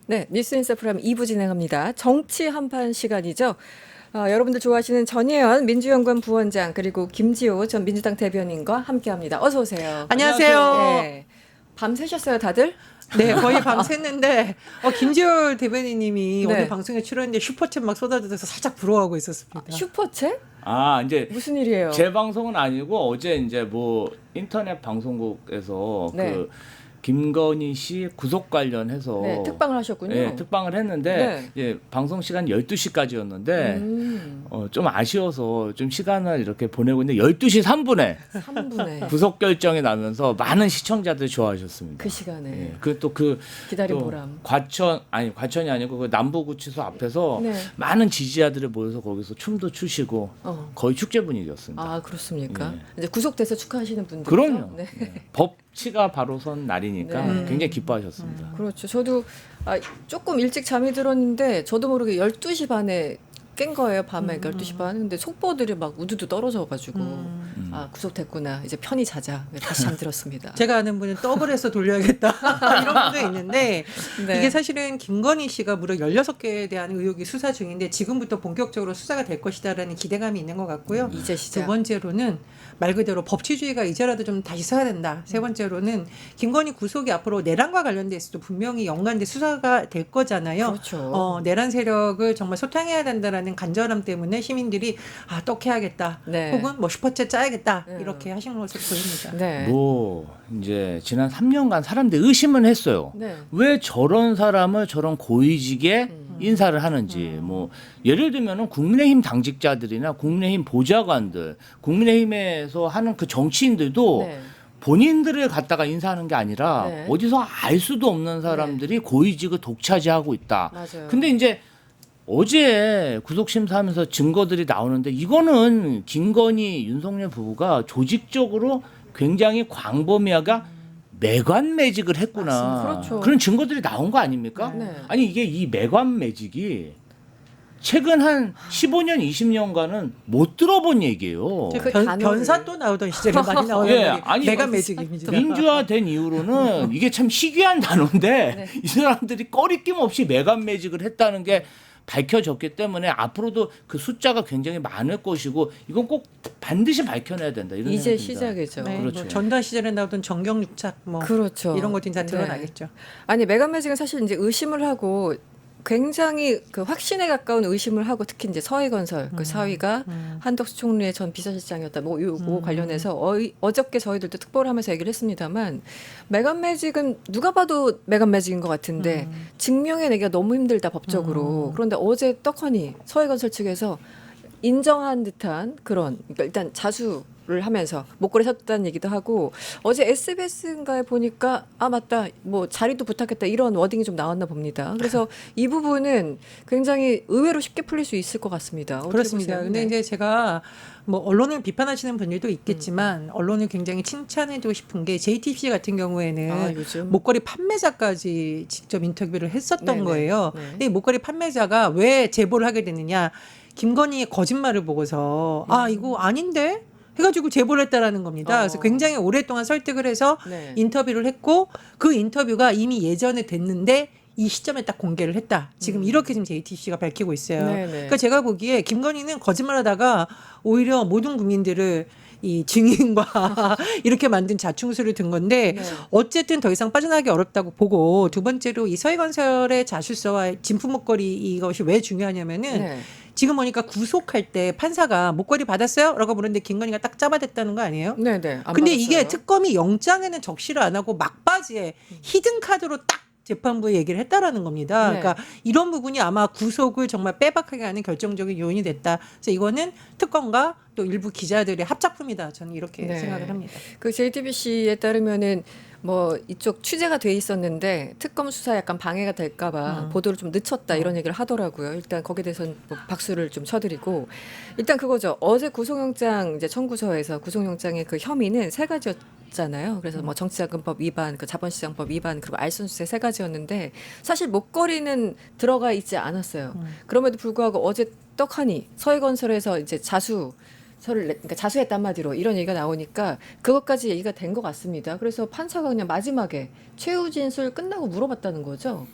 네, 뉴스인사 프로그램 2부 진행합니다. 정치 한판 시간이죠. 여러분들 좋아하시는 전혜연 민주연구원 부원장 그리고 김지호 전 민주당 대변인과 함께합니다. 어서 오세요. 안녕하세요. 네, 밤 새셨어요, 다들? 네, 거의 밤샜는데 김지열 대변인님이 네. 오늘 방송에 출연했는데 슈퍼챗 막 쏟아져서 살짝 부러워하고 있었습니다. 슈퍼챗? 이제 무슨 일이에요? 제 방송은 아니고 어제 이제 뭐 인터넷 방송국에서 네. 그 김건희 씨 구속 관련해서 네, 특방을 하셨군요. 네, 특방을 했는데 네. 예, 방송 시간 12시까지였는데 좀 아쉬워서 좀 시간을 이렇게 보내고 있는데 12시 3분에 3분에 구속 결정이 나면서 많은 시청자들이 좋아하셨습니다. 그 시간에 예, 그 기다린 또 보람. 과천이 아니고 그 남부구치소 앞에서 네. 많은 지지자들이 모여서 거기서 춤도 추시고 거의 축제 분위기였습니다. 아, 그렇습니까? 예. 이제 구속돼서 축하하시는 분들. 그럼요. 네. 예. 법치가 바로 선 날이니까 네. 굉장히 기뻐하셨습니다. 그렇죠. 저도 조금 일찍 잠이 들었는데 저도 모르게 12시 반에 깬 거예요. 밤에 12시 반. 근데 속보들이 막 우두두 떨어져가지고 구속됐구나. 이제 편히 자자. 다시 잠들었습니다. 제가 아는 분은 떡을 해서 돌려야겠다 이런 분도 있는데 네. 이게 사실은 김건희 씨가 무려 16개에 대한 의혹이 수사 중인데 지금부터 본격적으로 수사가 될 것이다라는 기대감이 있는 것 같고요. 이제 시작. 두 번째로는 말 그대로 법치주의가 이제라도 좀 다시 서야 된다. 세 번째로는 김건희 구속이 앞으로 내란과 관련돼서도 분명히 연관돼 수사가 될 거잖아요. 그렇죠. 내란 세력을 정말 소탕해야 된다라는 간절함 때문에 시민들이 떡해야겠다. 네. 혹은 뭐 슈퍼챗 짜야겠다. 네. 이렇게 하시는 것으로 보입니다. 네. 뭐 이제 지난 3년간 사람들이 의심은 했어요. 네. 왜 저런 사람을 저런 고위직에 인사를 하는지 뭐 예를 들면은 국민의힘 당직자들이나 국민의힘 보좌관들, 국민의힘에서 하는 그 정치인들도 네. 본인들을 갖다가 인사하는 게 아니라 네. 어디서 알 수도 없는 사람들이 고위직을 독차지하고 있다. 맞아요. 근데 이제 어제 구속 심사하면서 증거들이 나오는데 이거는 김건희 윤석열 부부가 조직적으로 굉장히 광범위하게 매관 매직을 했구나. 맞습니다. 그렇죠. 그런 증거들이 나온 거 아닙니까? 네. 아니 이게 이 매관 매직이 최근 한 15년, 20년간은 못 들어본 얘기예요. 그 단어를- 변사 또 나오던 시절에 많이 나오는 예, 말이 아니, 내가 매직입니다. 민주화된 이후로는 이게 참 희귀한 단어인데 네. 이 사람들이 꺼리낌 없이 매관 매직을 했다는 게 밝혀졌기 때문에 앞으로도 그 숫자가 굉장히 많을 것이고 이건 꼭 반드시 밝혀내야 된다. 이런 이제 생각이 듭니다. 시작이죠. 네, 그렇죠. 뭐 전두환 시절에 나오던 정경유착 뭐 그렇죠. 이런 것들이 다 네. 드러나겠죠. 아니 메간 매직은 사실 이제 의심을 하고 굉장히 그 확신에 가까운 의심을 하고 특히 이제 서해건설 그 사위가 한덕수 총리의 전 비서실장이었다. 뭐 요거 관련해서 어저께 저희들도 특보를 하면서 얘기를 했습니다만 메간 매직은 누가 봐도 메간 매직인 것 같은데 증명해내기가 너무 힘들다 법적으로. 그런데 어제 떡하니 서해건설 측에서 인정한 듯한 그런 그러니까 일단 자수를 하면서 목걸이 샀다는 얘기도 하고 어제 SBS인가에 보니까 맞다 뭐 자리도 부탁했다 이런 워딩이 좀 나왔나 봅니다. 그래서 이 부분은 굉장히 의외로 쉽게 풀릴 수 있을 것 같습니다. 어떻게 그렇습니다. 보세요? 근데 네. 이제 제가 뭐 언론을 비판하시는 분들도 있겠지만 언론을 굉장히 칭찬해주고 싶은 게 JTBC 같은 경우에는 요즘 목걸이 판매자까지 직접 인터뷰를 했었던 네네. 거예요. 네. 근데 이 목걸이 판매자가 왜 제보를 하게 됐느냐? 김건희의 거짓말을 보고서 이거 아닌데? 해가지고 제보를 했다라는 겁니다. 그래서 굉장히 오랫동안 설득을 해서 네. 인터뷰를 했고 그 인터뷰가 이미 예전에 됐는데 이 시점에 딱 공개를 했다. 지금 이렇게 지금 JTBC가 밝히고 있어요. 네네. 그러니까 제가 보기에 김건희는 거짓말하다가 오히려 모든 국민들을 이 증인과 이렇게 만든 자충수를 든 건데 네. 어쨌든 더 이상 빠져나가기 어렵다고 보고 두 번째로 이 서해건설의 자술서와 진품 목걸이 이것이 왜 중요하냐면은 네. 지금 보니까 구속할 때 판사가 목걸이 받았어요? 라고 물었는데 김건희가 딱 잡아댔다는 거 아니에요? 네네. 안 근데 이게 받았어요. 특검이 영장에는 적시를 안 하고 막바지에 히든 카드로 딱 재판부에 얘기를 했다라는 겁니다. 네. 그러니까 이런 부분이 아마 구속을 정말 빼박하게 하는 결정적인 요인이 됐다. 그래서 이거는 특검과 또 일부 기자들의 합작품이다. 저는 이렇게 네. 생각을 합니다. 그 JTBC에 따르면은 뭐 이쪽 취재가 돼 있었는데 특검 수사 약간 방해가 될까봐 보도를 좀 늦췄다 이런 얘기를 하더라고요. 일단 거기에 대해서는 뭐 박수를 좀 쳐드리고 일단 그거죠. 어제 구속영장 이제 청구서에서 구속영장의 그 혐의는 세 가지였잖아요. 그래서 뭐 정치자금법 위반, 그 자본시장법 위반 그리고 알선수재 세 가지였는데 사실 목걸이는 들어가 있지 않았어요. 그럼에도 불구하고 어제 떡하니 서해건설에서 이제 그러니까 자수했단 한마디로 이런 얘기가 나오니까 그것까지 얘기가 된 것 같습니다. 그래서 판사가 그냥 마지막에 최후 진술 끝나고 물어봤다는 거죠.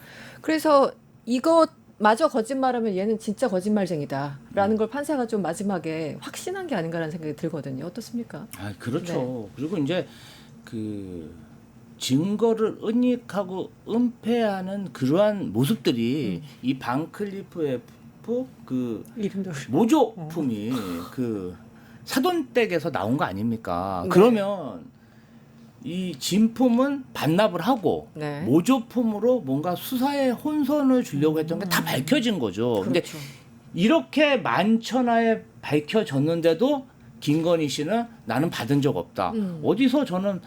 그래서 이것마저 거짓말하면 얘는 진짜 거짓말쟁이다라는 걸 판사가 좀 마지막에 확신한 게 아닌가라는 생각이 들거든요. 어떻습니까? 아, 그렇죠. 네. 그리고 이제 그 증거를 은닉하고 은폐하는 그러한 모습들이 이 반클리프 F 그 이름도 모조품이 그 사돈댁에서 나온 거 아닙니까? 네. 그러면 이 진품은 반납을 하고 네. 모조품으로 뭔가 수사에 혼선을 주려고 했던 게 다 밝혀진 거죠. 근데 그렇죠. 이렇게 만천하에 밝혀졌는데도 김건희 씨는 나는 받은 적 없다. 어디서 저는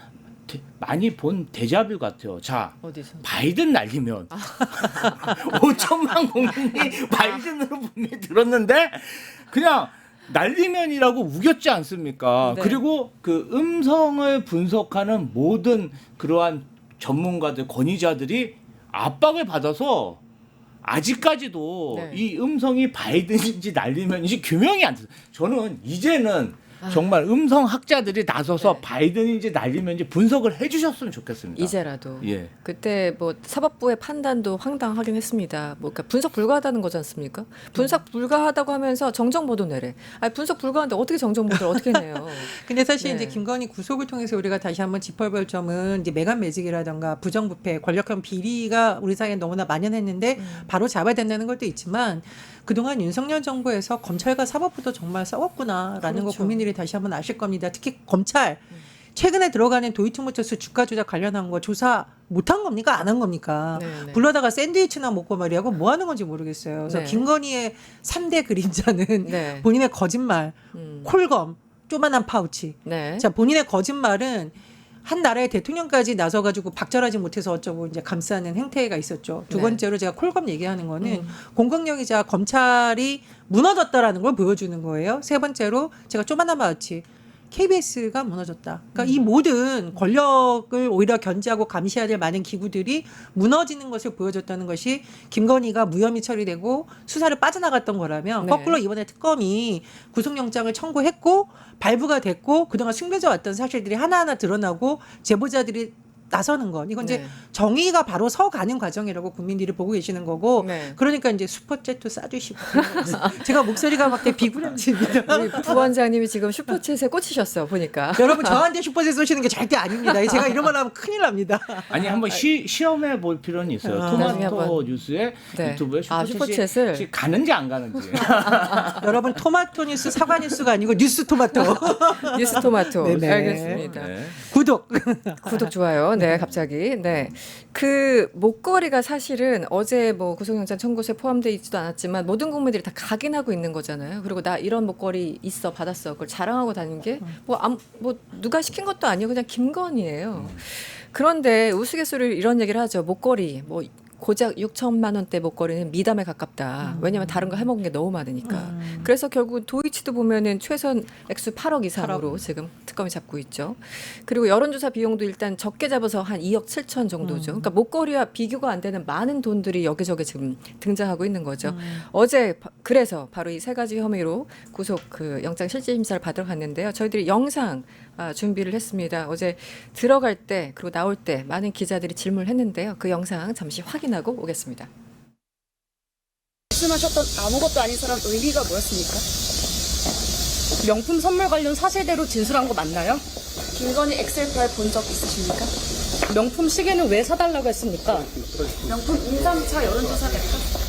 많이 본 데자뷰 같아요. 자, 어디서? 바이든 날리면 5천만 국민이 바이든으로 분명히 들었는데 그냥 날리면이라고 우겼지 않습니까? 네. 그리고 그 음성을 분석하는 모든 그러한 전문가들, 권위자들이 압박을 받아서 아직까지도 네. 이 음성이 바이든인지 날리면인지 규명이 안 돼요. 저는 이제는 정말 음성 학자들이 나서서 네. 바이든인지 날리면인지 분석을 해주셨으면 좋겠습니다. 이제라도. 예. 그때 뭐 사법부의 판단도 황당하긴 했습니다. 뭐 그러니까 분석 불가하다는 거지 않습니까? 분석 불가하다고 하면서 정정 보도 내래. 아니 분석 불가한데 어떻게 정정 보도를 어떻게 내요? 근데 사실 네. 이제 김건희 구속을 통해서 우리가 다시 한번 짚어볼 점은 이제 매간 매직이라던가 부정부패, 권력형 비리가 우리 사회에 너무나 만연했는데 바로 잡아야 된다는 것도 있지만 그동안 윤석열 정부에서 검찰과 사법부도 정말 싸웠구나라는 거 그렇죠. 국민들이 다시 한번 아실 겁니다. 특히 검찰 최근에 들어가는 도이치모터스 주가 조작 관련한 거 조사 못한 겁니까? 안 한 겁니까? 네, 네. 불러다가 샌드위치나 먹고 말이야. 뭐 하는 건지 모르겠어요. 그래서 네. 김건희의 3대 그림자는 네. 본인의 거짓말, 콜검, 조만한 파우치. 네. 자, 본인의 거짓말은 한 나라의 대통령까지 나서가지고 박절하지 못해서 어쩌고 이제 감싸는 행태가 있었죠. 두 네. 번째로 제가 콜검 얘기하는 거는 공권력이자 검찰이 무너졌다라는 걸 보여주는 거예요. 세 번째로 제가 조만한 마우치. KBS가 무너졌다. 그러니까 이 모든 권력을 오히려 견제하고 감시해야 될 많은 기구들이 무너지는 것을 보여줬다는 것이 김건희가 무혐의 처리되고 수사를 빠져나갔던 거라면 네. 거꾸로 이번에 특검이 구속영장을 청구했고 발부가 됐고 그동안 숨겨져 왔던 사실들이 하나하나 드러나고 제보자들이 나서는 건 이건 이제 네. 정의가 바로 서가는 과정이라고 국민들이 보고 계시는 거고 네. 그러니까 이제 슈퍼챗도 싸주시고 제가 목소리가 막 되게 비굴해집니다. 우리 부원장님이 지금 슈퍼챗에 꽂히셨어 보니까. 여러분 저한테 슈퍼챗 쏘시는 게 절대 아닙니다. 제가 이런 말 하면 큰일 납니다. 아니 한번 시험해 볼 필요는 있어요. 나중에 토마토 한번. 뉴스에 네. 유튜브에 아, 슈퍼챗이 슈퍼챗을? 가는지 안 가는지. 여러분 토마토 뉴스 사과 뉴스가 아니고 뉴스 토마토. 뉴스 토마토. 네네. 알겠습니다. 네. 구독. 구독 좋아요. 네, 갑자기. 네. 그 목걸이가 사실은 어제 뭐 구속영장 청구서에 포함되어 있지도 않았지만 모든 국민들이 다 각인하고 있는 거잖아요. 그리고 나 이런 목걸이 있어 받았어. 그걸 자랑하고 다니는 게 뭐 누가 시킨 것도 아니고 그냥 김건희예요. 그런데 우스갯소리로 이런 얘기를 하죠. 목걸이 뭐 고작 6천만 원대 목걸이는 미담에 가깝다. 왜냐하면 다른 거 해먹은 게 너무 많으니까. 그래서 결국 도이치도 보면은 최선 액수 8억 이상으로 지금 특검이 잡고 있죠. 그리고 여론조사 비용도 일단 적게 잡아서 한 2억 7천 정도죠. 그러니까 목걸이와 비교가 안 되는 많은 돈들이 여기저기 지금 등장하고 있는 거죠. 어제 그래서 바로 이 세 가지 혐의로 구속 그 영장 실질심사를 받으러 갔는데요. 저희들이 영상 준비를 했습니다. 어제 들어갈 때 그리고 나올 때 많은 기자들이 질문을 했는데요. 그 영상 잠시 확인하고 오겠습니다. 말씀하셨던 아무것도 아닌 사람 의미가 뭐였습니까? 명품 선물 관련 사실대로 진술한 거 맞나요? 김건희 엑셀 파일 본 적 있으십니까? 명품 시계는 왜 사달라고 했습니까? 명품 2, 3차 여론조사 됐다.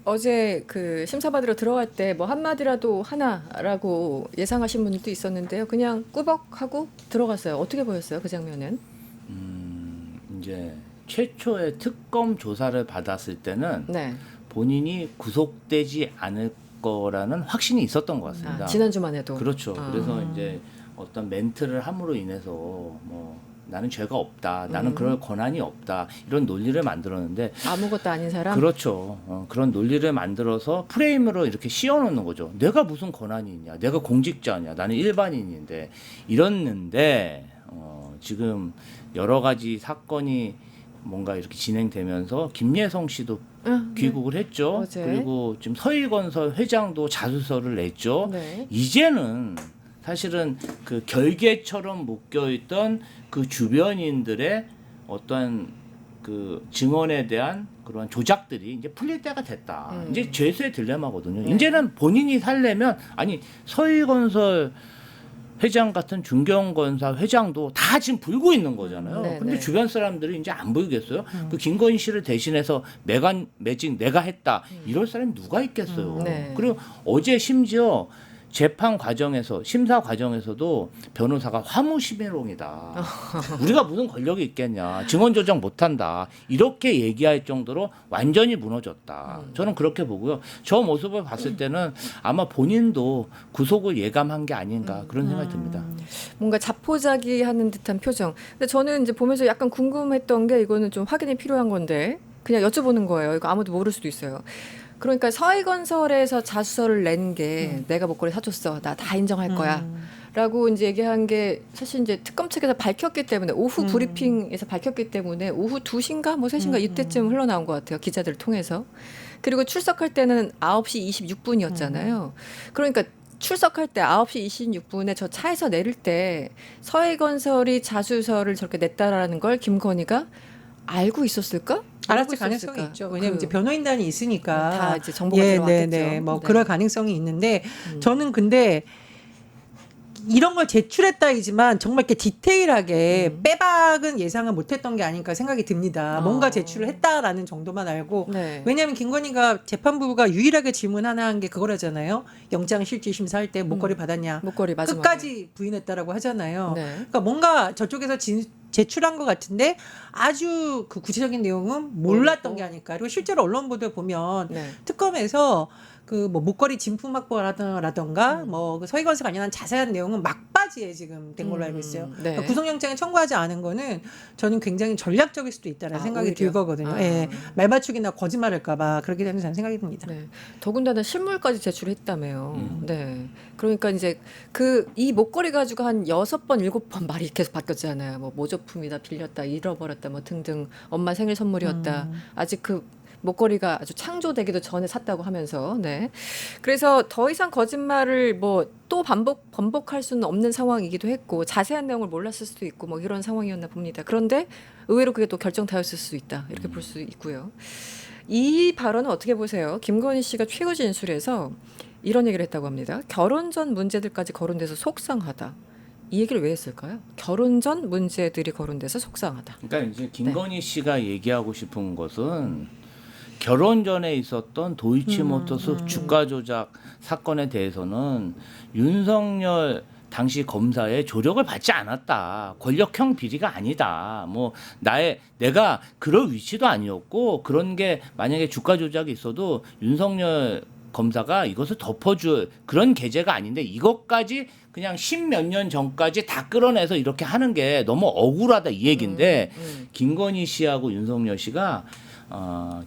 어제 그 심사 받으러 들어갈 때 뭐 한마디라도 하나라고 예상하신 분들도 있었는데요. 그냥 꾸벅하고 들어갔어요. 어떻게 보였어요? 그 장면은? 이제 최초의 특검 조사를 받았을 때는 네. 본인이 구속되지 않을 거라는 확신이 있었던 것 같습니다. 지난주만 해도. 그렇죠. 그래서 이제 어떤 멘트를 함으로 인해서 뭐 나는 죄가 없다, 나는 그럴 권한이 없다 이런 논리를 만들었는데 아무것도 아닌 사람? 그렇죠. 그런 논리를 만들어서 프레임으로 이렇게 씌워놓는 거죠. 내가 무슨 권한이 있냐, 내가 공직자냐, 나는 일반인인데 이랬는데 지금 여러 가지 사건이 뭔가 이렇게 진행되면서 김예성 씨도 귀국을 했죠. 어제. 그리고 지금 서희건설 회장도 자수서를 냈죠. 네. 이제는 사실은 그 결계처럼 묶여있던 그 주변인들의 어떠한 그 증언에 대한 그런 조작들이 이제 풀릴 때가 됐다. 이제 죄수의 딜레마거든요. 이제는 본인이 살려면 아니 서희건설 회장 같은 중경건사 회장도 다 지금 불고 있는 거잖아요. 네, 근데 네. 주변 사람들이 이제 안 보이겠어요? 그 김건희 씨를 대신해서 매직 내가 했다. 이럴 사람이 누가 있겠어요. 네. 그리고 어제 심지어 재판 과정에서 심사 과정에서도 변호사가 화무시비롱이다. 우리가 무슨 권력이 있겠냐. 증언 조작 못한다. 이렇게 얘기할 정도로 완전히 무너졌다. 저는 그렇게 보고요. 저 모습을 봤을 때는 아마 본인도 구속을 예감한 게 아닌가 그런 생각이 듭니다. 뭔가 자포자기하는 듯한 표정. 근데 저는 이제 보면서 약간 궁금했던 게 이거는 좀 확인이 필요한 건데 그냥 여쭤보는 거예요. 이거 아무도 모를 수도 있어요. 그러니까 서희건설에서 자수서를 낸 게 내가 목걸이 사줬어. 나 다 인정할 거야. 라고 이제 얘기한 게 사실 이제 특검 측에서 밝혔기 때문에 오후 브리핑에서 밝혔기 때문에 오후 2시인가 뭐 3시인가 이때쯤 흘러나온 것 같아요. 기자들을 통해서. 그리고 출석할 때는 9시 26분이었잖아요. 그러니까 출석할 때 9시 26분에 저 차에서 내릴 때 서희건설이 자수서를 저렇게 냈다라는 걸 김건희가 알고 있었을까? 알았을 알고 가능성이 있었을까? 있죠. 왜냐하면 그 이제 변호인단이 있으니까 다 이제 정보가 들어왔겠죠. 뭐 네. 그럴 가능성이 있는데 저는 근데 이런 걸 제출했다이지만 정말 이렇게 디테일하게 빼박은 예상을 못했던 게 아닐까 생각이 듭니다. 뭔가 제출을 했다라는 정도만 알고 네. 왜냐하면 김건희가 재판부가 유일하게 질문 하나 한 게 그거라잖아요. 영장실질심사할 때 목걸이 받았냐. 목걸이 마지막에. 끝까지 부인했다라고 하잖아요. 네. 그러니까 뭔가 저쪽에서 제출한 것 같은데 아주 그 구체적인 내용은 몰랐던 게 아닐까. 그리고 실제로 언론 보도 보면 네. 특검에서 그 뭐 목걸이 진품 확보라던가 뭐그 서희건설 관련한 자세한 내용은 막바지에 지금 된 걸로 알고 있어요. 네. 그러니까 구속영장에 청구하지 않은 거는 저는 굉장히 전략적일 수도 있다라는 생각이 오히려? 들거든요. 아. 예, 말맞추기나 거짓말할까봐 그렇게 되는 저는 생각이 듭니다. 네. 더군다나 실물까지 제출했다며요. 네. 그러니까 이제 그 이 목걸이 가지고 한 6번, 7번 말이 계속 바뀌었잖아요. 뭐 모조품이다, 빌렸다, 잃어버렸다, 뭐 등등. 엄마 생일 선물이었다. 아직 그 목걸이가 아주 창조되기도 전에 샀다고 하면서, 네. 그래서 더 이상 거짓말을 뭐 또 번복할 수는 없는 상황이기도 했고, 자세한 내용을 몰랐을 수도 있고, 뭐 이런 상황이었나 봅니다. 그런데 의외로 그게 또 결정타였을 수 있다. 이렇게 볼 수 있고요. 이 발언은 어떻게 보세요? 김건희 씨가 최후 진술에서 이런 얘기를 했다고 합니다. 결혼 전 문제들까지 거론돼서 속상하다. 이 얘기를 왜 했을까요? 결혼 전 문제들이 거론돼서 속상하다. 그러니까 이제 김건희 씨가 얘기하고 싶은 것은 결혼 전에 있었던 도이치모터스 주가 조작 사건에 대해서는 윤석열 당시 검사의 조력을 받지 않았다. 권력형 비리가 아니다. 뭐 내가 그럴 위치도 아니었고 그런 게 만약에 주가 조작이 있어도 윤석열 검사가 이것을 덮어줄 그런 계제가 아닌데 이것까지 그냥 10몇 년 전까지 다 끌어내서 이렇게 하는 게 너무 억울하다 이 얘기인데 김건희 씨하고 윤석열 씨가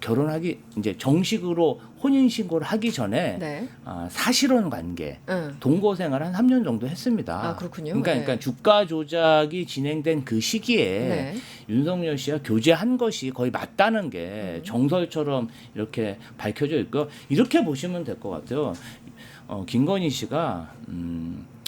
결혼하기 이제 정식으로 혼인 신고를 하기 전에 네. 사실혼 관계 동거 생활 한 3년 정도 했습니다. 아, 그렇군요. 그러니까 네. 주가 조작이 진행된 그 시기에 네. 윤석열 씨가 교제한 것이 거의 맞다는 게 정설처럼 이렇게 밝혀져 있고 이렇게 보시면 될 것 같아요. 김건희 씨가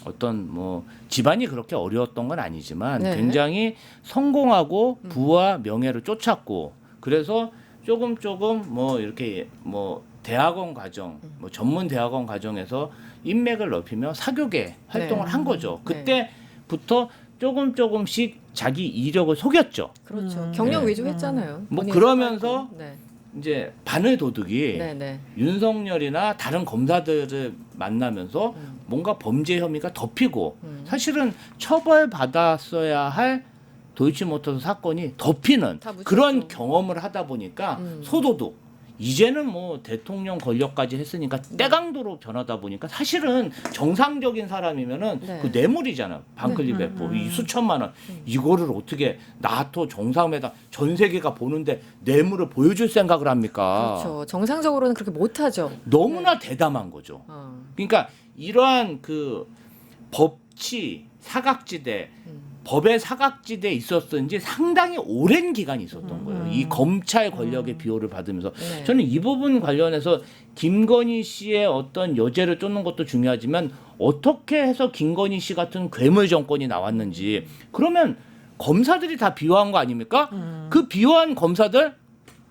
어떤 뭐 집안이 그렇게 어려웠던 건 아니지만 네. 굉장히 성공하고 부와 명예를 쫓았고 그래서 조금 뭐 이렇게 뭐 대학원 과정, 뭐 전문 대학원 과정에서 인맥을 넓히며 사교계 활동을 네. 한 거죠. 네. 그때부터 조금씩 자기 이력을 속였죠. 그렇죠. 경력 네. 위조했잖아요. 뭐 본인이 그러면서 생각하고. 네. 이제 바늘 도둑이 네, 네. 윤석열이나 다른 검사들을 만나면서 뭔가 범죄 혐의가 덮이고 사실은 처벌받았어야 할 도이치모터스 사건이 덮이는 다 묻혔죠. 그런 경험을 하다 보니까 소도둑 이제는 뭐 대통령 권력까지 했으니까 떼강도로 변하다 보니까 사실은 정상적인 사람이면은 네. 그 뇌물이잖아. 반클립 배포 이 수천만 원 이거를 어떻게 나토 정상회담 전 세계가 보는데 뇌물을 보여줄 생각을 합니까? 그렇죠. 정상적으로는 그렇게 못하죠. 너무나 대담한 거죠. 그러니까 이러한 그 법치 사각지대 법의 사각지대에 있었는지 상당히 오랜 기간이 있었던 거예요. 이 검찰 권력의 비호를 받으면서 네. 저는 이 부분 관련해서 김건희 씨의 어떤 여죄를 쫓는 것도 중요하지만 어떻게 해서 김건희 씨 같은 괴물 정권이 나왔는지 그러면 검사들이 다 비호한 거 아닙니까? 그 비호한 검사들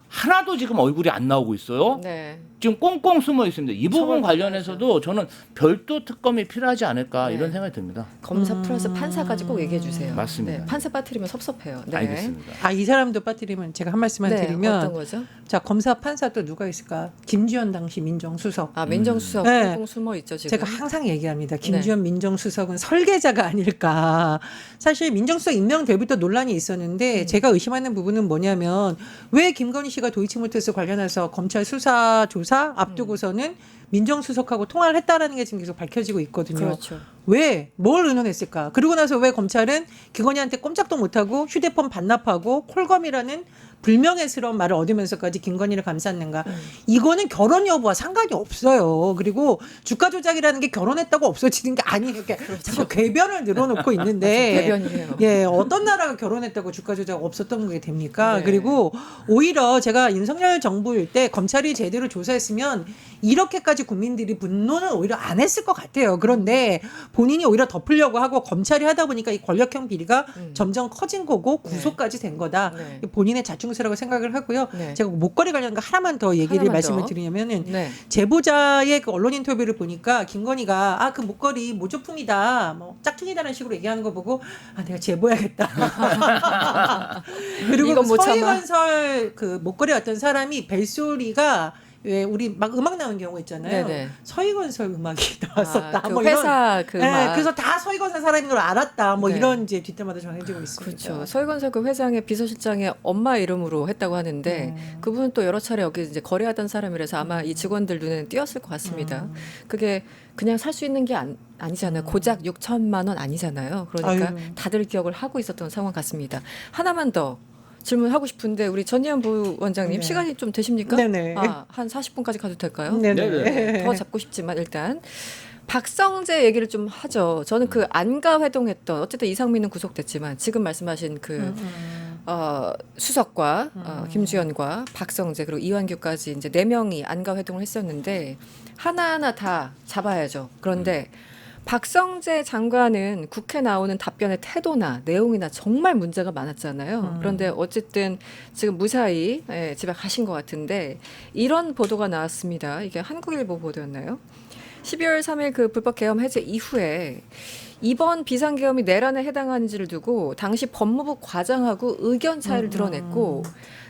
하나도 지금 얼굴이 안 나오고 있어요. 네. 지금 꽁꽁 숨어 있습니다. 이 부분 처벌 관련해서도 저는 별도 특검이 필요하지 않을까 네. 이런 생각이 듭니다. 검사 플러스 판사까지 꼭 얘기해 주세요. 맞습니다. 네, 판사 빠뜨리면 섭섭해요. 네. 알겠습니다. 아, 이 사람도 빠뜨리면 제가 한 말씀만 네, 드리면 어떤 거죠? 자, 검사 판사 또 누가 있을까? 김주현 당시 민정수석. 아, 민정수석 네. 꽁꽁 숨어 있죠 지금. 제가 항상 얘기합니다. 김주현 민정수석은 설계자가 아닐까. 사실 민정수석 임명되부터 논란이 있었는데 제가 의심하는 부분은 뭐냐면 왜 김건희 씨가 도이치모터스 관련해서 검찰 수사 조사 앞두고서는 민정수석하고 통화를 했다라는 게 지금 계속 밝혀지고 있거든요. 그렇죠. 왜? 뭘 의논했을까? 그러고 나서 왜 검찰은 김건희한테 꼼짝도 못하고 휴대폰 반납하고 콜검이라는 불명예스러운 말을 얻으면서까지 김건희를 감쌌는가? 이거는 결혼 여부와 상관이 없어요. 그리고 주가 조작이라는 게 결혼했다고 없어지는 게 아니에요. 이렇게 자꾸 궤변을 늘어놓고 있는데 궤변이에요. 예, 어떤 나라가 결혼했다고 주가 조작 없었던 게 됩니까? 네. 그리고 오히려 제가 윤석열 정부일 때 검찰이 제대로 조사했으면 이렇게까지 국민들이 분노는 오히려 안 했을 것 같아요. 그런데 본인이 오히려 덮으려고 하고 검찰이 하다 보니까 이 권력형 비리가 점점 커진 거고 구속까지 된 거다. 네. 본인의 자충수라고 생각을 하고요. 네. 제가 목걸이 관련 거 하나만 더 얘기를 하나만 말씀을 더. 드리냐면은 네. 제보자의 그 언론 인터뷰를 보니까 김건희가 아, 그 목걸이 모조품이다, 뭐 짝퉁이다라는 식으로 얘기하는 거 보고 아, 내가 제보해야겠다. 그리고 이건 그 못 참아. 서희건설 그 목걸이 어떤 사람이 벨소리가 왜 우리 막 음악 나오는 경우 있잖아요. 네네. 서희건설 음악이 나왔었다. 아, 그 뭐 이런. 회사 그 네, 막. 그래서 다 서희건설 사람인 걸 알았다. 뭐 네. 이런 이제 뒷담화도 전해지고 있습니다. 그렇죠. 서희건설 그 회장의 비서실장의 엄마 이름으로 했다고 하는데 그분은 또 여러 차례 여기 이제 거래하던 사람이라서 아마 이 직원들 눈에는 띄었을 것 같습니다. 그게 그냥 살 수 있는 게 아니잖아요. 고작 6천만 원 아니잖아요. 그러니까 아유. 다들 기억을 하고 있었던 상황 같습니다. 하나만 더 질문하고 싶은데 우리 전예현 부원장님 네. 시간이 좀 되십니까? 네네. 아, 한 40분까지 가도 될까요? 네네. 더 잡고 싶지만 일단 박성재 얘기를 좀 하죠. 저는 그 안가 회동했던 어쨌든 이상민은 구속됐지만 지금 말씀하신 그 수석과 김주현과 박성재 그리고 이완규까지 이제 4명이 안가 회동을 했었는데 하나하나 다 잡아야죠. 그런데 박성재 장관은 국회 나오는 답변의 태도나 내용이나 정말 문제가 많았잖아요. 그런데 어쨌든 지금 무사히 집에 가신 것 같은데 이런 보도가 나왔습니다. 이게 한국일보 보도였나요? 12월 3일 그 불법 계엄 해제 이후에 이번 비상계엄이 내란에 해당하는지를 두고 당시 법무부 과장하고 의견 차이를 드러냈고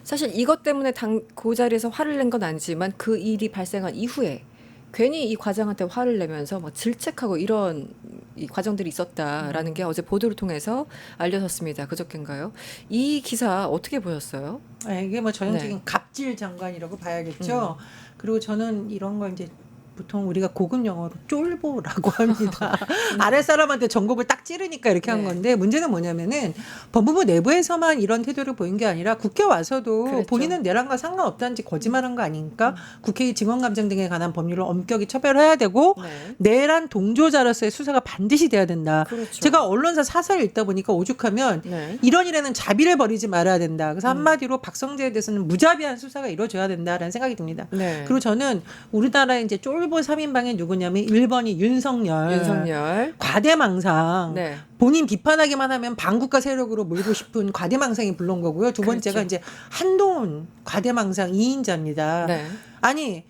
사실 이것 때문에 그 자리에서 화를 낸 건 아니지만 그 일이 발생한 이후에 괜히 이 과장한테 화를 내면서 막 질책하고 이런 이 과정들이 있었다라는 게 어제 보도를 통해서 알려졌습니다. 그저께인가요? 이 기사 어떻게 보셨어요? 아, 이게 뭐 전형적인 네. 갑질 장관이라고 봐야겠죠. 그리고 저는 이런 거 이제 보통 우리가 고급 영어로 쫄보라고 합니다. 아랫사람한테 전곡을 딱 찌르니까 이렇게 한 네. 건데 문제는 뭐냐면은 법무부 내부에서만 이런 태도를 보인 게 아니라 국회 와서도 그랬죠. 본인은 내란과 상관없다는지 거짓말한 거 아닙니까? 국회의 증언감정 등에 관한 법률을 엄격히 처벌해야 되고 네. 내란 동조자로서의 수사가 반드시 돼야 된다. 그렇죠. 제가 언론사 사설 읽다 보니까 오죽하면 네. 이런 일에는 자비를 버리지 말아야 된다. 그래서 한마디로 박성재에 대해서는 무자비한 수사가 이루어져야 된다라는 생각이 듭니다. 네. 그리고 저는 우리나라의 이제 쫄보 3인방이 누구냐면 1번이 윤석열. 과대망상. 네. 본인 비판하기만 하면 반국가 세력으로 몰고 싶은 과대망상이 불러온 거고요. 두 번째가 그렇죠. 이제 한동훈 과대망상 2인자입니다. 네. 아니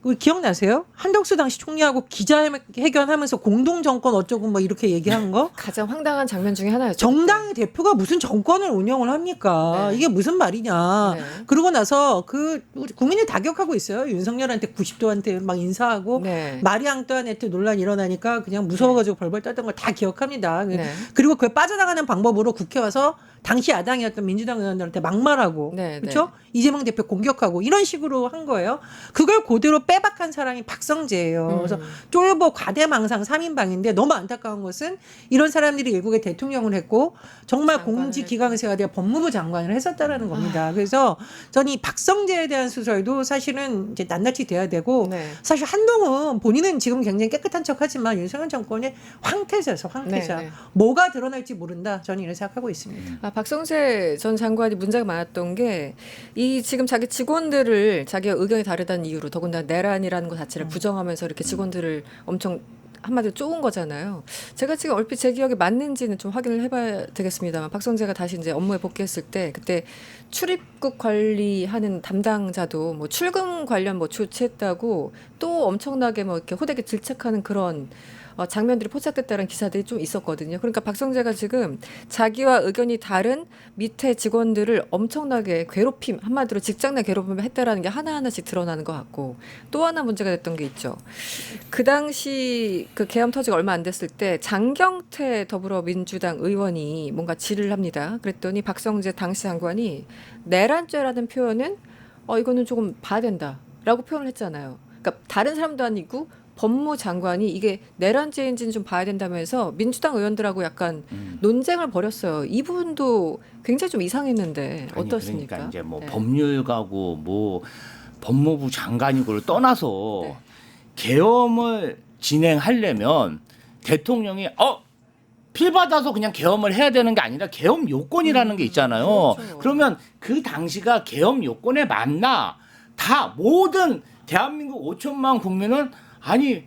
우리 기억나세요? 한덕수 당시 총리하고 기자회견하면서 공동정권 어쩌고 뭐 이렇게 얘기한 거? 가장 황당한 장면 중에 하나였죠. 정당의 대표가 무슨 정권을 운영을 합니까? 네. 이게 무슨 말이냐. 네. 그러고 나서 그 국민을 다격하고 있어요. 윤석열한테 90도한테 막 인사하고 네. 마리 앙뚜아네트 논란 일어나니까 그냥 무서워가지고 벌벌 떨던 걸 다 기억합니다. 네. 그리고 그걸 빠져나가는 방법으로 국회 와서 당시 야당이었던 민주당 의원들한테 막말하고 네, 그렇죠? 이재명 대표 공격하고 이런 식으로 한 거예요. 그걸 그대로 빼박한 사람이 박성재예요. 그래서 쫄보 과대망상 3인방인데 너무 안타까운 것은 이런 사람들이 일국의 대통령을 했고 정말 장관을 공직기강세가 되어 법무부 장관을 했었다라는 겁니다. 그래서 저는 이 박성재에 대한 수설도 사실은 이제 낱낱이 돼야 되고 네. 사실 한동훈 본인은 지금 굉장히 깨끗한 척하지만 윤석열 정권의 황태자에서 황태자. 네, 네. 뭐가 드러날지 모른다. 저는 이런 생각하고 있습니다. 아, 박성재 전 장관이 문제가 많았던 게 이 지금 자기 직원들을 자기가 의견이 다르다는 이유로 더군다나 내란이라는 것 자체를 부정하면서 이렇게 직원들을 엄청 한마디로 쪼은 거잖아요. 제가 지금 얼핏 제 기억에 맞는지는 좀 확인을 해봐야 되겠습니다만 박성재가 다시 이제 업무에 복귀했을 때 그때 출입국 관리하는 담당자도 뭐 출금 관련 뭐 조치했다고 또 엄청나게 뭐 이렇게 호되게 질책하는 그런 장면들이 포착됐다는 기사들이 좀 있었거든요. 그러니까 박성재가 지금 자기와 의견이 다른 밑에 직원들을 엄청나게 괴롭힘, 한마디로 직장 내 괴롭힘을 했다라는 게 하나하나씩 드러나는 것 같고 또 하나 문제가 됐던 게 있죠. 그 당시 그 계엄 터지가 얼마 안 됐을 때 장경태 더불어민주당 의원이 뭔가 질의를 합니다. 그랬더니 박성재 당시 장관이 내란죄라는 표현은 이거는 조금 봐야 된다라고 표현을 했잖아요. 그러니까 다른 사람도 아니고 법무장관이 이게 내란죄인지는 좀 봐야 된다면서 민주당 의원들하고 약간 논쟁을 벌였어요. 이 부분도 굉장히 좀 이상했는데 아니, 어떻습니까? 그러니까 이제 뭐 네. 법률가고 뭐 법무부 장관이고를 떠나서 네. 계엄을 진행하려면 대통령이 필 받아서 그냥 계엄을 해야 되는 게 아니라 계엄 요건이라는 게 있잖아요. 그렇죠. 그러면 그 당시가 계엄 요건에 맞나? 다 모든 대한민국 5천만 국민은 아니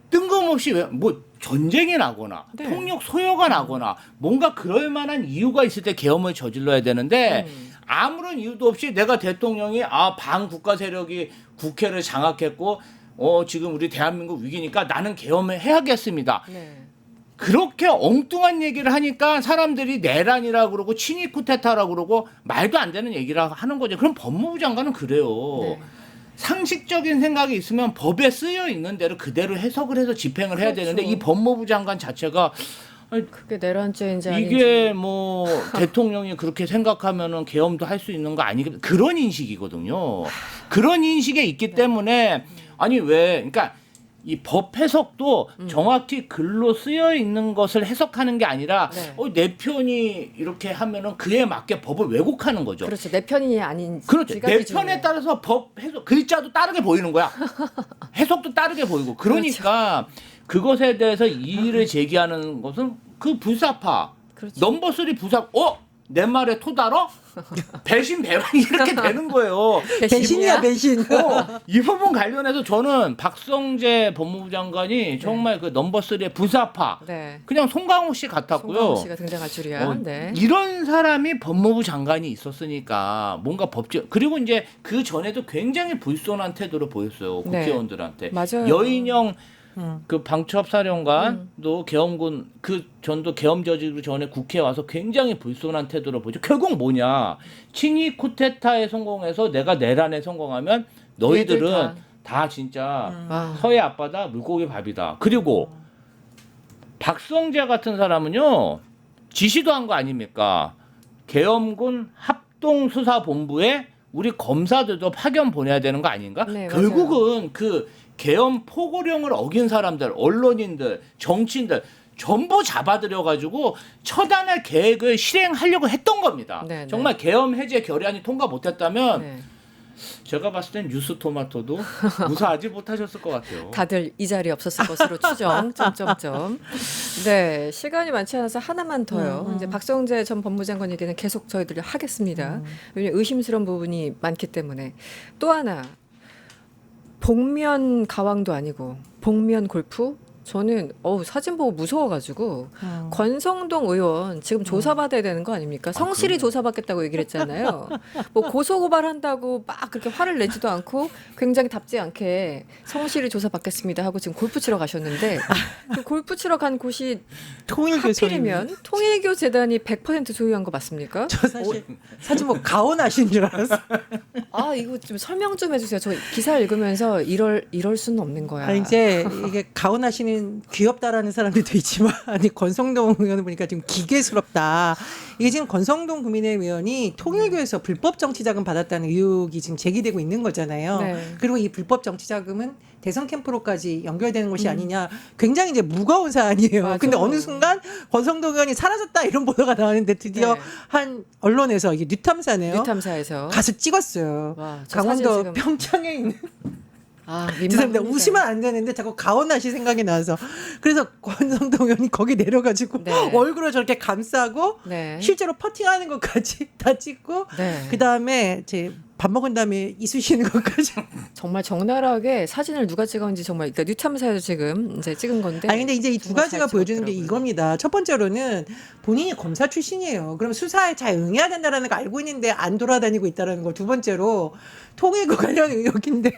뜬금없이 뭐 전쟁이 나거나 네. 폭력 소요가 나거나 뭔가 그럴 만한 이유가 있을 때 계엄을 저질러야 되는데 아무런 이유도 없이 내가 대통령이 반국가 세력이 국회를 장악했고 지금 우리 대한민국 위기니까 나는 계엄을 해야겠습니다. 네. 그렇게 엉뚱한 얘기를 하니까 사람들이 내란이라고 그러고 친위 쿠데타라고 그러고 말도 안 되는 얘기를 하는 거죠. 그럼 법무부 장관은 그래요. 네. 상식적인 생각이 있으면 법에 쓰여 있는 대로 그대로 해석을 해서 집행을 해야 그렇죠. 되는데 이 법무부 장관 자체가 그게 내란죄인지 아닌지 이게 뭐 대통령이 그렇게 생각하면은 계엄도 할 수 있는 거 아니겠 그런 인식이거든요. 그런 인식에 있기 때문에 아니 왜 그러니까 이 법 해석도 정확히 글로 쓰여 있는 것을 해석하는 게 아니라 네. 내 편이 이렇게 하면은 그에 맞게 법을 왜곡하는 거죠. 그렇죠. 내 편이 아닌지 그렇죠. 내 편에 따라서 법 해석 글자도 다르게 보이는 거야. 해석도 다르게 보이고 그러니까 그것에 대해서 이의를 제기하는 것은 그 부사파 그렇죠. 넘버 3 부사 내 말에 토달어? 배신 배반 이렇게 되는 거예요. 배신이야 배신. 이 부분 관련해서 저는 박성재 법무부 장관이 정말 그 넘버 3의 부사파 네. 그냥 송강호 씨 같았고요. 송강호 씨가 등장할 줄이야. 네. 이런 사람이 법무부 장관이 있었으니까 뭔가 법적 그리고 이제 그 전에도 굉장히 불손한 태도를 보였어요 네. 국회의원들한테. 맞아요. 여인영 그 방첩사령관도 계엄군 그 전도 계엄 저지르기 전에 국회에 와서 굉장히 불손한 태도를 보죠. 결국 뭐냐 친위 쿠데타에 성공해서 내가 내란에 성공하면 너희들은 얘들 다 진짜 아. 서해 앞바다 물고기 밥이다. 그리고 박성재 같은 사람은요 지시도 한 거 아닙니까? 계엄군 합동수사본부에 우리 검사들도 파견 보내야 되는 거 아닌가? 네, 결국은 그 계엄 포고령을 어긴 사람들, 언론인들, 정치인들 전부 잡아들여가지고 처단할 계획을 실행하려고 했던 겁니다. 네, 네. 정말 계엄 해제 결의안이 통과 못했다면 네. 제가 봤을 땐 뉴스토마토도 무사하지 못하셨을 것 같아요. 다들 이 자리에 없었을 것으로 추정. 점점점. 네, 시간이 많지 않아서 하나만 더요. 이제 박성재 전 법무장관 얘기는 계속 저희들이 하겠습니다. 왜냐하면 의심스러운 부분이 많기 때문에. 또 하나, 복면 가왕도 아니고 복면 골프? 저는 사진 보고 무서워가지고 권성동 의원 지금 조사받아야 되는 거 아닙니까? 성실히 조사받겠다고 얘기를 했잖아요. 뭐 고소고발한다고 막 그렇게 화를 내지도 않고 굉장히 답지 않게 성실히 조사받겠습니다 하고 지금 골프 치러 가셨는데 그 골프 치러 간 곳이 통일교 하필이면 통일교 재단이 100% 소유한 거 맞습니까? 저 사실 뭐 가온하신 줄 알았어. 아 이거 좀 설명 좀 해주세요. 저 기사 읽으면서 이럴 수는 없는 거야. 아니, 이제 이게 가온하시는 귀엽다라는 사람들도 있지만 아니 권성동 의원을 보니까 지금 기괴스럽다. 이게 지금 권성동 국민의힘 의원이 통일교에서 불법 정치자금 받았다는 의혹이 지금 제기되고 있는 거잖아요. 네. 그리고 이 불법 정치자금은 대선 캠프로까지 연결되는 것이 아니냐. 굉장히 이제 무거운 사안이에요. 맞아. 근데 어느 순간 권성동 의원이 사라졌다 이런 보도가 나왔는데 드디어 네. 한 언론에서 이게 뉴탐사네요. 뉴탐사에서 가서 찍었어요. 와, 저 사진 강원도 지금- 평창에 있는 죄송합니다. 민망합니다. 웃으면 안 되는데 자꾸 가온나시 생각이 나서 그래서 권성동 의원이 거기 내려가지고 네. 얼굴을 저렇게 감싸고 네. 실제로 퍼팅하는 것까지 다 찍고 네. 그 다음에 제 밥 먹은 다음에 이쑤시는 것까지. 정말 적나라하게 사진을 누가 찍었는지 정말 그러니까 뉴탐사에서 지금 이제 찍은 건데. 아니 근데 이제 이 두 정말 가지가 잘 보여주는 게 찍었더라고요. 이겁니다. 첫 번째로는 본인이 검사 출신이에요. 그럼 수사에 잘 응해야 된다는 걸 알고 있는데 안 돌아다니고 있다는 거. 두 번째로 통일교 관련 의혹인데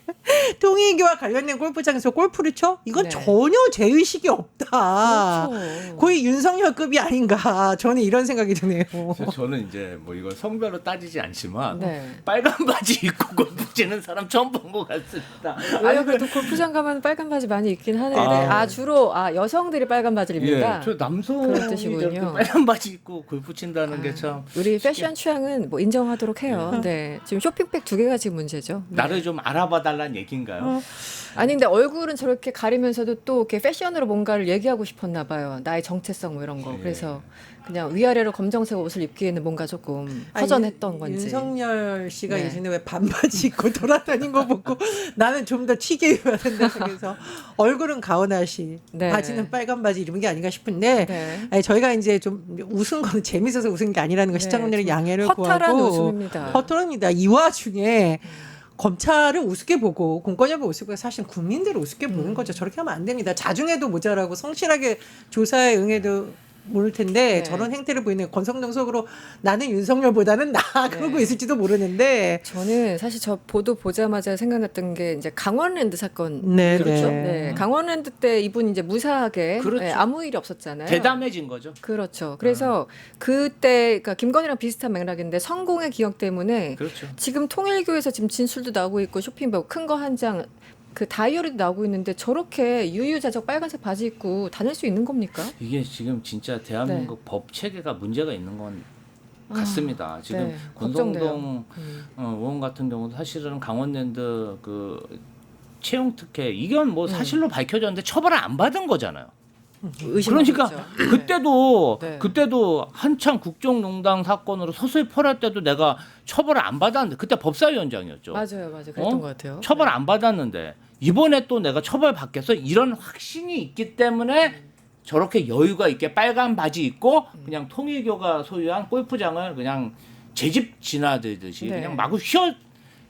통일교와 관련된 골프장에서 골프를 쳐? 이건 네. 전혀 죄의식이 없다. 그렇죠. 거의 윤석열급이 아닌가. 저는 이런 생각이 드네요. 저는 이제 뭐 이걸 성별로 따지지 않지만 네. 빨간 바지 입고 골프 치는 사람 처음 본 것 같습니다. 왜요? 그래도 골프장 가면 빨간 바지 많이 입긴 하는데 주로 여성들이 빨간 바지를 입니다. 저 남성이 그런 뜻이군요. 저렇게 빨간 바지 입고 골프 친다는 게 참 우리 패션 취향은 뭐 인정하도록 해요. 네. 지금 쇼핑백 2개가 지금 문제죠. 네. 나를 좀 알아봐 달라는 얘기인가요? 아니 근데 얼굴은 저렇게 가리면서도 또 이렇게 패션으로 뭔가를 얘기하고 싶었나 봐요. 나의 정체성 뭐 이런 거. 예. 그래서 그냥 위아래로 검정색 옷을 입기에는 뭔가 조금 허전했던 건지. 윤석열 씨가 네. 예전에 왜 반바지 입고 돌아다닌 거 보고 나는 좀 더 튀게 입어야 된다. 그래서 얼굴은 가오나시, 네. 바지는 빨간 바지 입은 게 아닌가 싶은데 네. 아니, 저희가 이제 좀 웃은 거는 재밌어서 웃은 게 아니라는 거 네, 시청자분들의 좀 양해를 허탈한 구하고 웃음입니다. 허탈합니다. 이 와중에 검찰을 우습게 보고 공권력을 우습게 보고 사실 국민들을 우습게 보는 거죠. 저렇게 하면 안 됩니다. 자중해도 모자라고 성실하게 조사에 응해도 모를 텐데 네. 저런 행태를 보이는 권성동 속으로 나는 윤석열보다는 나 그러고 네. 있을지도 모르는데 저는 사실 저 보도 보자마자 생각났던 게 이제 강원랜드 사건. 네, 그렇죠. 네. 네. 강원랜드 때 이분 이제 무사하게 그렇죠. 네, 아무 일이 없었잖아요. 대담해진 거죠. 그렇죠. 그래서 그때 그러니까 김건희랑 비슷한 맥락인데 성공의 기억 때문에 그렇죠. 지금 통일교에서 지금 진술도 나오고 있고 쇼핑백 큰 거 한 장 그 다이어리도 나오고 있는데 저렇게 유유자적 빨간색 바지 입고 다닐 수 있는 겁니까? 이게 지금 진짜 대한민국 법 체계가 문제가 있는 건 같습니다. 지금 네, 권성동 걱정돼요. 의원 같은 경우도 사실은 강원랜드 그 채용 특혜 이건 뭐 사실로 밝혀졌는데 처벌을 안 받은 거잖아요. 그러니까 의심하고 있죠. 네. 그때도 한창 국정농단 사건으로 서서히 펄할 때도 내가 처벌을 안 받았는데 그때 법사위원장이었죠. 맞아요. 그랬던 것 같아요. 처벌 안 받았는데 이번에 또 내가 처벌 받겠어 이런 확신이 있기 때문에 저렇게 여유가 있게 빨간 바지 입고 그냥 통일교가 소유한 골프장을 그냥 제 집 지나들듯이 네.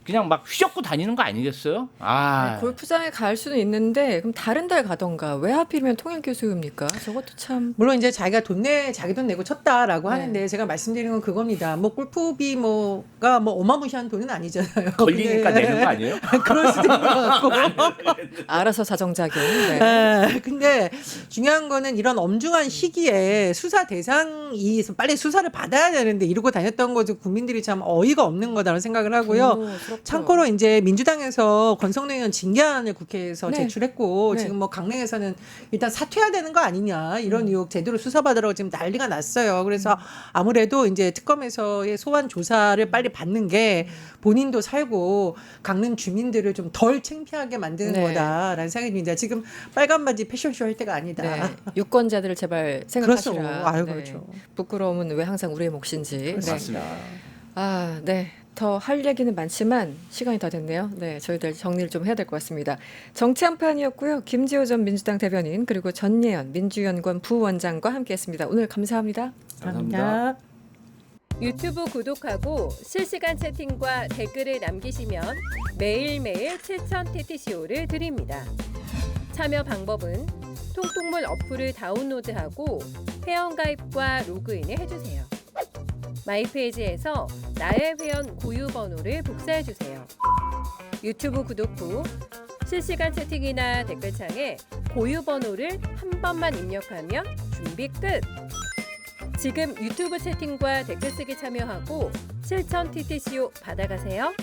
그냥 막 휘젓고 다니는 거 아니겠어요? 네, 골프장에 갈 수는 있는데 그럼 다른 데 가던가 왜 하필이면 통일교 소유입니까? 저것도 참 물론 이제 자기 돈 내고 쳤다라고 네. 하는데 제가 말씀드리는 건 그겁니다. 뭐 골프비 뭐가 뭐 어마무시한 돈은 아니잖아요. 걸리니까 근데 내는 거 아니에요? 그럴 수도 있는 것 같고. 알아서 자정작용. 네. 근데 중요한 거는 이런 엄중한 시기에 수사 대상이 빨리 수사를 받아야 되는데 이러고 다녔던 거죠. 국민들이 참 어이가 없는 거다라는 생각을 하고요. 분노스럽죠. 참고로 이제 민주당에서 권성동 의원 징계안을 국회에서 네. 제출했고 네. 지금 뭐 강릉에서는 일단 사퇴해야 되는 거 아니냐 이런 의혹 제대로 수사받으라고 지금 난리가 났어요. 그래서 아무래도 이제 특검에서의 소환 조사를 빨리 받는 게 본인도 살고 강릉 주민들을 좀 덜 창피하게 만드는 네. 거다라는 생각이 듭니다. 지금 빨간 바지 패션쇼 할 때가 아니다. 네. 유권자들을 제발 그렇죠. 생각하시라. 아유, 네. 그렇죠. 부끄러움은 왜 항상 우리의 몫인지. 네. 맞습니다. 아, 네. 더 할 얘기는 많지만 시간이 다 됐네요. 네, 저희들 정리를 좀 해야 될 것 같습니다. 정치 한판이었고요. 김지호 전 민주당 대변인 그리고 전예현 민주연구원 부원장과 함께했습니다. 오늘 감사합니다. 감사합니다. 유튜브 구독하고 실시간 채팅과 댓글을 남기시면 매일매일 7천 TTCO를 드립니다. 참여 방법은 통통물 어플을 다운로드하고 회원가입과 로그인을 해주세요. 마이페이지에서 나의 회원 고유 번호를 복사해주세요. 유튜브 구독 후 실시간 채팅이나 댓글창에 고유 번호를 한 번만 입력하면 준비 끝! 지금 유튜브 채팅과 댓글 쓰기 참여하고 실천 TTCO 받아가세요.